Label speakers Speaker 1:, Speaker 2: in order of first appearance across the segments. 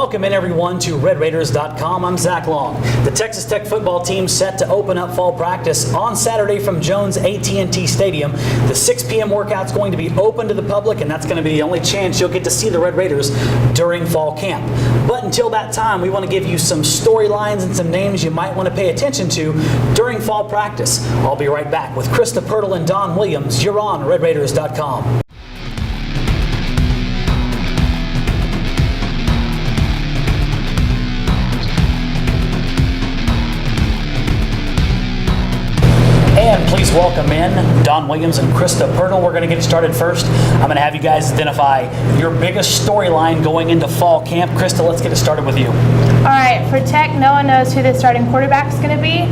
Speaker 1: Welcome in everyone to RedRaiders.com. I'm Zach Long. The Texas Tech football team set to open up fall practice on Saturday from Jones AT&T Stadium. The 6 p.m. workout's going to be open to the public, and that's going to be the only chance you'll get to see the Red Raiders during fall camp. But until that time, we want to give you some storylines and some names you might want to pay attention to during fall practice. I'll be right back with Krista Pirtle and Don Williams. You're on RedRaiders.com. And please welcome in Don Williams and Krista Pirtle. We're going to get started first. I'm going to have you guys identify your biggest storyline going into fall camp. Krista, let's get it started with you.
Speaker 2: All right, for Tech, no one knows who the starting quarterback is going to be.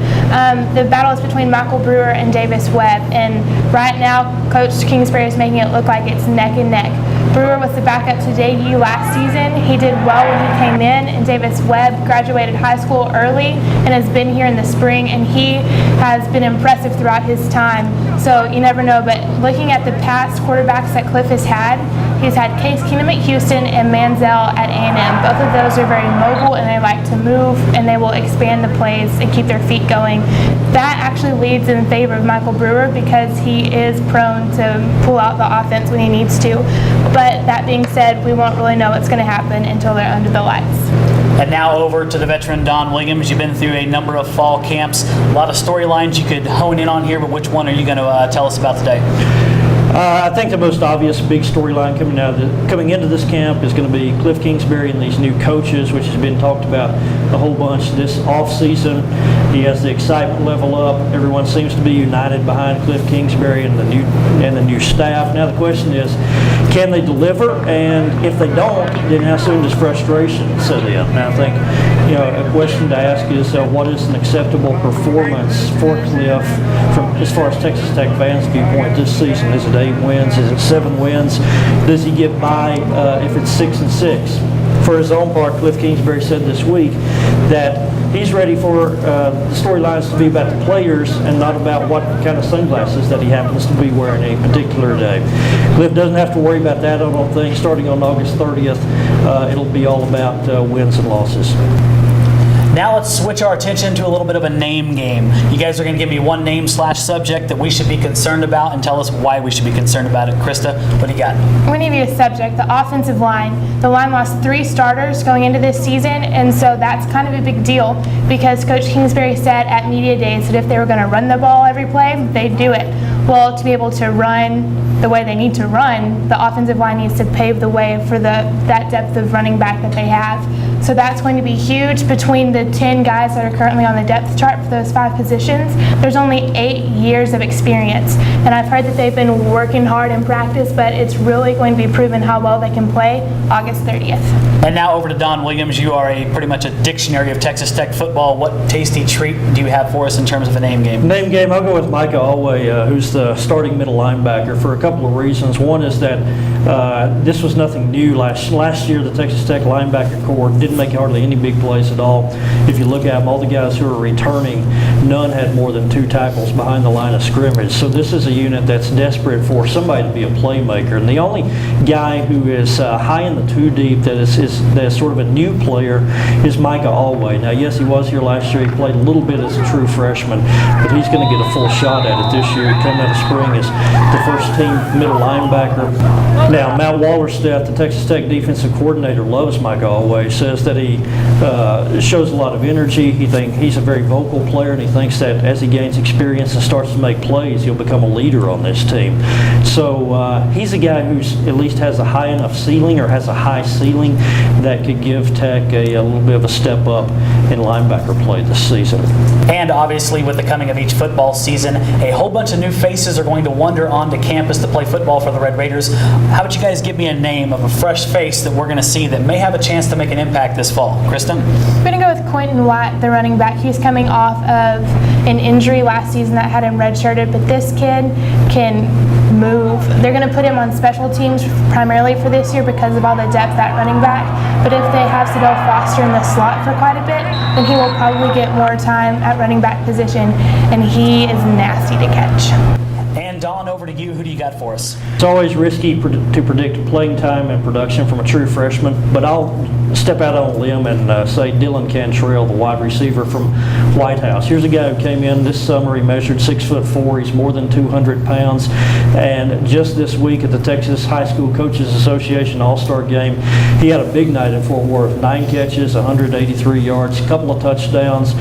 Speaker 2: The battle is between Michael Brewer and Davis Webb, and right now, Coach Kingsbury is making it look like it's neck and neck. Brewer was the backup to JU last season. He did well when he came in, and Davis Webb graduated high school early and has been here in the spring, and he has been impressive throughout his time. So you never know, but looking at the past quarterbacks that Cliff has had, he's had Case Keenum at Houston and Manziel at A&M. Both of those are very mobile, and they like to move, and they will expand the plays and keep their feet going. That actually leads in favor of Michael Brewer because he is prone to pull out the offense when he needs to. But that being said, we won't really know what's going to happen until they're under the lights.
Speaker 1: And now over to the veteran Don Williams. You've been through a number of fall camps. A lot of storylines you could hone in on here, but which one are you going to tell us about today?
Speaker 3: I think the most obvious big storyline coming into this camp is going to be Cliff Kingsbury and these new coaches, which has been talked about a whole bunch this off-season. He has the excitement level up. Everyone seems to be united behind Cliff Kingsbury and the new staff. Now the question is, can they deliver? And if they don't, then how soon does frustration set in? Now I think a question to ask is what is an acceptable performance for Cliff from as far as Texas Tech fans' viewpoint this season? Is it 8 wins? Is it 7 wins? Does he get by if it's 6-6? For his own part, Cliff Kingsbury said this week that he's ready for the storylines to be about the players and not about what kind of sunglasses that he happens to be wearing a particular day. Cliff doesn't have to worry about that, I don't think. Starting on August 30th, it'll be all about wins and losses.
Speaker 1: Now let's switch our attention to a little bit of a name game. You guys are going to give me one name/subject that we should be concerned about and tell us why we should be concerned about it. Krista, what do you got?
Speaker 2: I'm going to give you a subject, the offensive line. The line lost 3 starters going into this season, and so that's kind of a big deal because Coach Kingsbury said at media days that if they were going to run the ball every play, they'd do it. Well, to be able to run the way they need to run, the offensive line needs to pave the way for that depth of running back that they have. So that's going to be huge. Between the 10 guys that are currently on the depth chart for those 5 positions, there's only 8 years of experience. And I've heard that they've been working hard in practice, but it's really going to be proven how well they can play August 30th.
Speaker 1: And now over to Don Williams. You are pretty much a dictionary of Texas Tech football. What tasty treat do you have for us in terms of a name game?
Speaker 3: Name game, I'll go with Micah Alway, who's the starting middle linebacker for a couple of reasons. One is that this was nothing new. Last year, the Texas Tech linebacker corps didn't make hardly any big plays at all. If you look at them, all the guys who are returning, none had more than 2 tackles behind the line of scrimmage. So this is a unit that's desperate for somebody to be a playmaker. And the only guy who is high in the 2 deep that is sort of a new player is Micah Alway. Now, yes, he was here last year. He played a little bit as a true freshman, but he's going to get a full shot at it this year. Coming out of spring as the first-team middle linebacker. Now, Matt Wallerstedt, the Texas Tech defensive coordinator, loves Micah Alway. Says that he shows a lot of energy. He's a very vocal player, and he thinks that as he gains experience and starts to make plays, he'll become a leader on this team. So he's a guy who's at least has a high enough ceiling or has a high ceiling that could give Tech a little bit of a step up in linebacker play this season.
Speaker 1: And obviously, with the coming of each football season, a whole bunch of new faces are going to wander onto campus to play football for the Red Raiders. How about you guys give me a name of a fresh face that we're going to see that may have a chance to make an impact this fall? Kristen?
Speaker 2: I'm going to go with Quentin Watt, the running back. He's coming off of an injury last season that had him redshirted, but this kid can move. They're going to put him on special teams primarily for this year because of all the depth at running back. But if they have Sidell Foster in the slot for quite a bit, then he will probably get more time at running back position, and he is nasty to catch.
Speaker 1: And Don, Don, over to you. Who do you got for us?
Speaker 3: It's always risky to predict playing time and production from a true freshman, but I'll step out on a limb and say Dylan Cantrell, the wide receiver from White House. Here's a guy who came in this summer. He measured 6'4". He's more than 200 pounds. And just this week at the Texas High School Coaches Association All-Star Game, he had a big night in Fort Worth. 9 catches, 183 yards, a couple of touchdowns.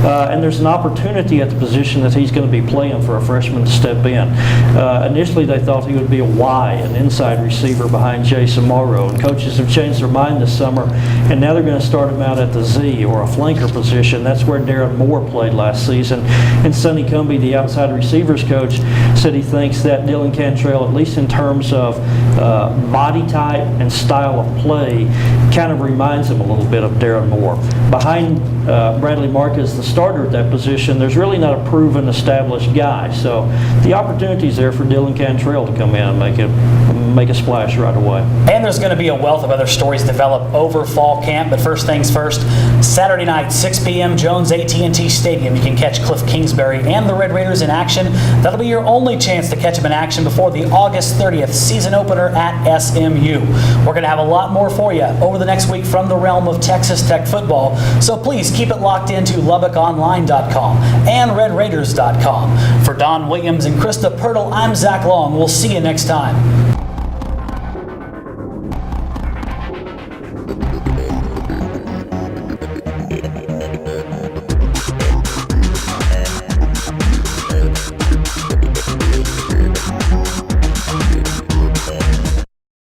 Speaker 3: And there's an opportunity at the position that he's going to be playing for a freshman to step in. Initially, they thought he would be a Y, an inside receiver behind Jason Morrow. And coaches have changed their mind this summer, and now they're going to start him out at the Z, or a flanker position. That's where Darren Moore played last season. And Sonny Cumbie, the outside receivers coach, said he thinks that Dylan Cantrell, at least in terms of body type and style of play, kind of reminds him a little bit of Darren Moore. Behind Bradley Marquez, the starter at that position, there's really not a proven, established guy. So the opportunity's there for Dylan Cantrell to come in and make a splash right away.
Speaker 1: And there's going to be a wealth of other stories develop over fall camp, but first things first, Saturday night, 6 p.m., Jones AT&T Stadium. You can catch Cliff Kingsbury and the Red Raiders in action. That'll be your only chance to catch them in action before the August 30th season opener at SMU. We're going to have a lot more for you over the next week from the realm of Texas Tech football, so please keep it locked into LubbockOnline.com and RedRaiders.com. For Don Williams and Krista Pirtle, I'm Zach Long. We'll see you next time.